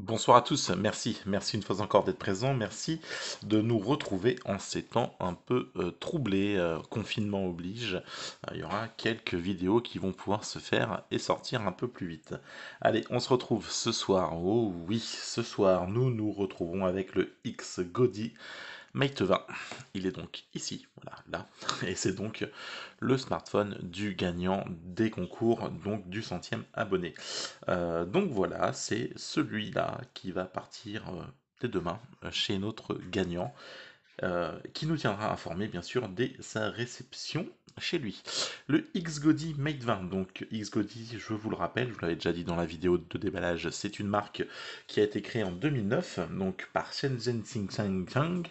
Bonsoir à tous, merci une fois encore d'être présent, merci de nous retrouver en ces temps un peu troublés, confinement oblige. Il y aura quelques vidéos qui vont pouvoir se faire et sortir un peu plus vite. Allez, on se retrouve ce soir, oh oui, ce soir nous nous retrouvons avec le X-Godi Mate 20. Il est donc ici, voilà, là, et c'est donc le smartphone du gagnant des concours, donc du centième abonné. Donc voilà, c'est celui-là qui va partir dès demain chez notre gagnant, qui nous tiendra informé bien sûr dès sa réception chez lui. Le Xgodi Mate 20, donc Xgodi, je vous le rappelle, je vous l'avais déjà dit dans la vidéo de déballage, c'est une marque qui a été créée en 2009, donc par Shenzhen Xinjiang,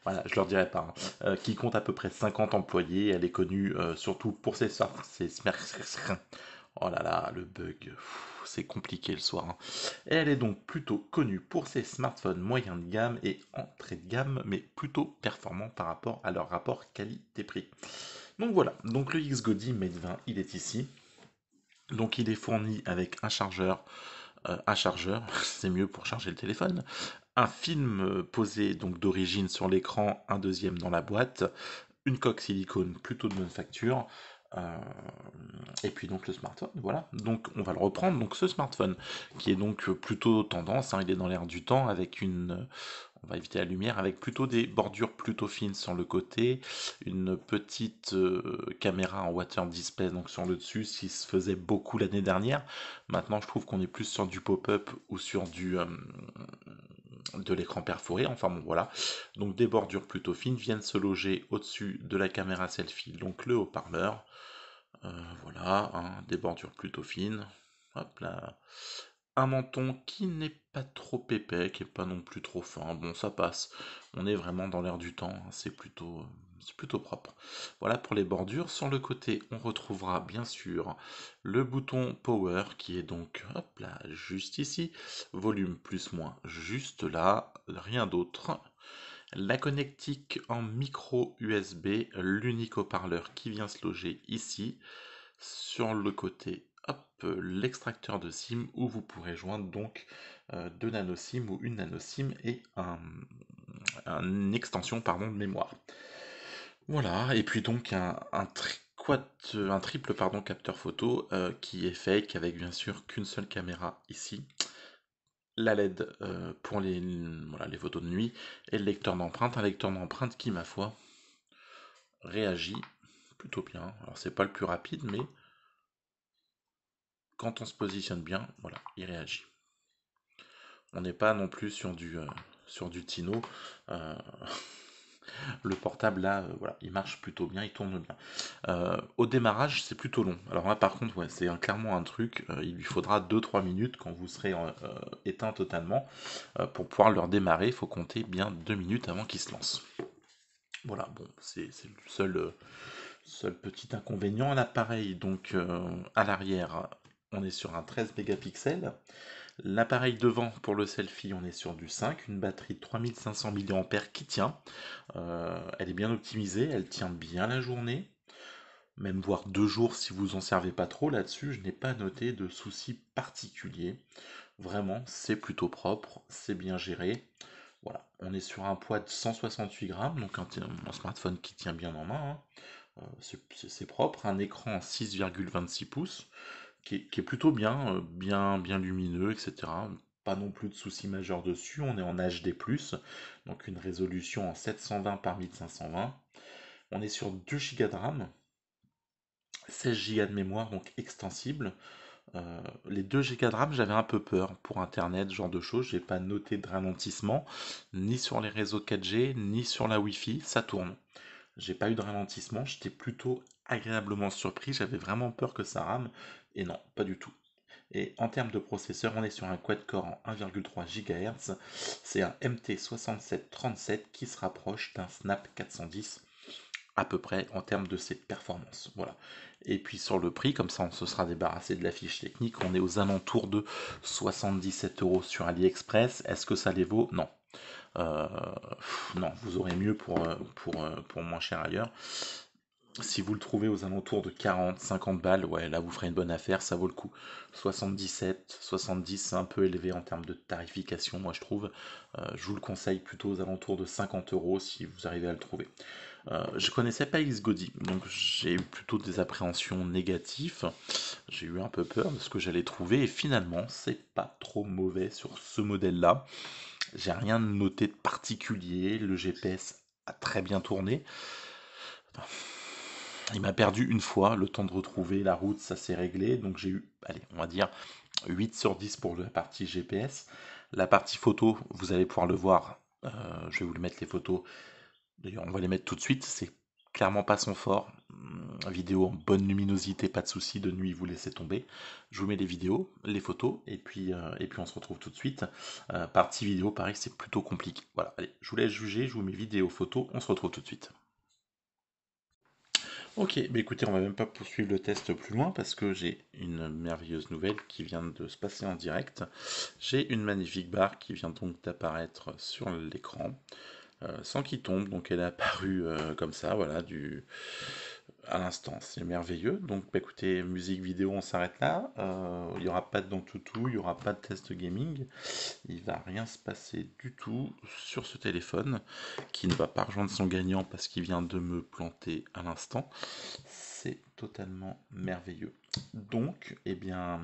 voilà, je leur dirai pas, hein, qui compte à peu près 50 employés. Elle est connue surtout pour ses sorts, oh là là, le bug, c'est compliqué le soir, hein. Et elle est donc plutôt connue pour ses smartphones moyens de gamme et entrée de gamme, mais plutôt performants par rapport à leur rapport qualité-prix. Donc voilà, donc le Xgodi Mate 20, il est ici. Donc il est fourni avec un chargeur, c'est mieux pour charger le téléphone, un film posé donc d'origine sur l'écran, un deuxième dans la boîte, une coque silicone plutôt de bonne facture, euh, et puis donc le smartphone, voilà. Donc on va le reprendre. Donc ce smartphone qui est donc plutôt tendance, hein, il est dans l'air du temps avec on va éviter la lumière, avec plutôt des bordures plutôt fines sur le côté, une petite caméra en water display donc sur le dessus, ce qui se faisait beaucoup l'année dernière. Maintenant je trouve qu'on est plus sur du pop-up ou sur de l'écran perforé, enfin bon voilà. Donc des bordures plutôt fines viennent se loger au-dessus de la caméra selfie, donc le haut-parleur. Voilà, hein, des bordures plutôt fines. Hop là. Un menton qui n'est pas trop épais, qui n'est pas non plus trop fin. Bon, ça passe. On est vraiment dans l'air du temps, hein. C'est plutôt propre. Voilà pour les bordures. Sur le côté, on retrouvera bien sûr le bouton Power qui est donc, hop là, juste ici. Volume plus moins, juste là. Rien d'autre. La connectique en micro USB, l'unique haut-parleur qui vient se loger ici. Sur le côté, hop, l'extracteur de SIM où vous pourrez joindre donc deux nano SIM ou une nano SIM et une extension pardon, de mémoire. Voilà, et puis donc un triple pardon, capteur photo qui est fake avec bien sûr qu'une seule caméra ici. La LED pour voilà, les photos de nuit et le lecteur d'empreinte, un lecteur d'empreinte qui ma foi réagit plutôt bien. Alors c'est pas le plus rapide mais quand on se positionne bien, voilà, il réagit. On n'est pas non plus sur du Tino. Euh, le portable là, voilà, il marche plutôt bien, il tourne bien. Au démarrage, c'est plutôt long. Alors là, par contre, ouais, c'est clairement un truc. Il lui faudra 2-3 minutes quand vous serez éteint totalement pour pouvoir le redémarrer. Il faut compter bien 2 minutes avant qu'il se lance. Voilà, bon, c'est le seul petit inconvénient. L'appareil, donc à l'arrière, on est sur un 13 mégapixels. L'appareil devant pour le selfie, on est sur du 5, une batterie de 3500 mAh qui tient. Elle est bien optimisée, elle tient bien la journée, même voire 2 jours si vous en servez pas trop là-dessus. Je n'ai pas noté de soucis particuliers. Vraiment, c'est plutôt propre, c'est bien géré. Voilà, on est sur un poids de 168 grammes, donc un smartphone qui tient bien en main, hein. C'est propre, un écran 6,26 pouces qui est plutôt bien, bien lumineux, etc. Pas non plus de soucis majeurs dessus. On est en HD+, donc une résolution en 720 par 1520. On est sur 2 Go de RAM, 16 Go de mémoire, donc extensible. Les 2 Go de RAM, j'avais un peu peur pour Internet, ce genre de choses. J'ai pas noté de ralentissement, ni sur les réseaux 4G, ni sur la Wi-Fi. Ça tourne. J'ai pas eu de ralentissement, j'étais plutôt agréablement surpris. J'avais vraiment peur que ça rame. Et non, pas du tout. Et en termes de processeur, on est sur un quad-core en 1,3 GHz. C'est un MT6737 qui se rapproche d'un Snap 410 à peu près en termes de ses performances. Voilà. Et puis sur le prix, comme ça on se sera débarrassé de la fiche technique, on est aux alentours de 77 euros sur AliExpress. Est-ce que ça les vaut? Non. Non, vous aurez mieux pour moins cher ailleurs. Si vous le trouvez aux alentours de 40, 50 balles, ouais, là vous ferez une bonne affaire, ça vaut le coup. 77, 70, c'est un peu élevé en termes de tarification, moi je trouve. Je vous le conseille plutôt aux alentours de 50 euros si vous arrivez à le trouver. Je connaissais pas XGODY, donc j'ai eu plutôt des appréhensions négatives. J'ai eu un peu peur de ce que j'allais trouver, et finalement, c'est pas trop mauvais sur ce modèle-là. J'ai rien noté de particulier, le GPS a très bien tourné. Il m'a perdu une fois, le temps de retrouver la route, ça s'est réglé, donc j'ai eu, allez, on va dire 8 sur 10 pour la partie GPS. La partie photo, vous allez pouvoir le voir, je vais vous le mettre les photos, d'ailleurs on va les mettre tout de suite, c'est clairement pas son fort. Vidéo en bonne luminosité, pas de souci, de nuit vous laissez tomber. Je vous mets les vidéos, les photos, et puis on se retrouve tout de suite. Partie vidéo, pareil, c'est plutôt compliqué. Voilà, allez, je vous laisse juger, je vous mets vidéo, photos, on se retrouve tout de suite. Ok, bah écoutez, on va même pas poursuivre le test plus loin parce que j'ai une merveilleuse nouvelle qui vient de se passer en direct. J'ai une magnifique barre qui vient donc d'apparaître sur l'écran, sans qu'il tombe, donc elle est apparue comme ça, voilà, à l'instant, c'est merveilleux. Donc bah écoutez, musique vidéo, on s'arrête là. Il n'y aura pas de Toutou, il n'y aura pas de test gaming, il va rien se passer du tout sur ce téléphone qui ne va pas rejoindre son gagnant parce qu'il vient de me planter à l'instant. C'est totalement merveilleux. Donc, eh bien,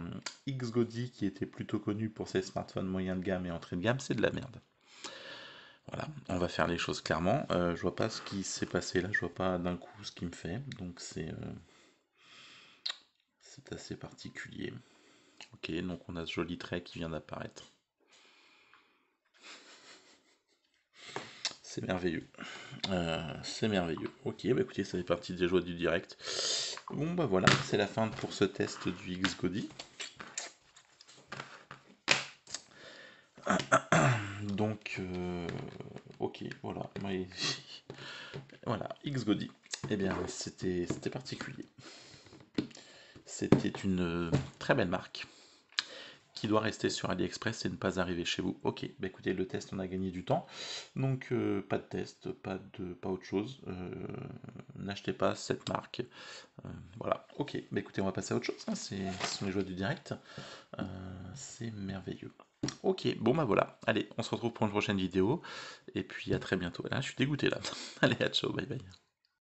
XGODY, qui était plutôt connu pour ses smartphones moyen de gamme et entrée de gamme, c'est de la merde. Voilà, on va faire les choses clairement. Je vois pas ce qui s'est passé là, je vois pas d'un coup ce qui me fait, donc c'est assez particulier. Ok, donc on a ce joli trait qui vient d'apparaître. C'est merveilleux. C'est merveilleux. Ok, bah écoutez, ça fait partie des joies du direct. Bon bah voilà, c'est la fin pour ce test du XGODY. Donc, ok, voilà. Voilà, XGODY. Eh bien, c'était particulier. C'était une très belle marque qui doit rester sur AliExpress et ne pas arriver chez vous. Ok, bah écoutez, le test, on a gagné du temps. Donc, pas de test, pas autre chose. N'achetez pas cette marque. Voilà, ok, bah écoutez, on va passer à autre chose. Hein. Ce sont les joies du direct. C'est merveilleux. Ok, bon bah voilà. Allez, on se retrouve pour une prochaine vidéo. Et puis à très bientôt. Là, je suis dégoûté là. Allez, à ciao, bye bye.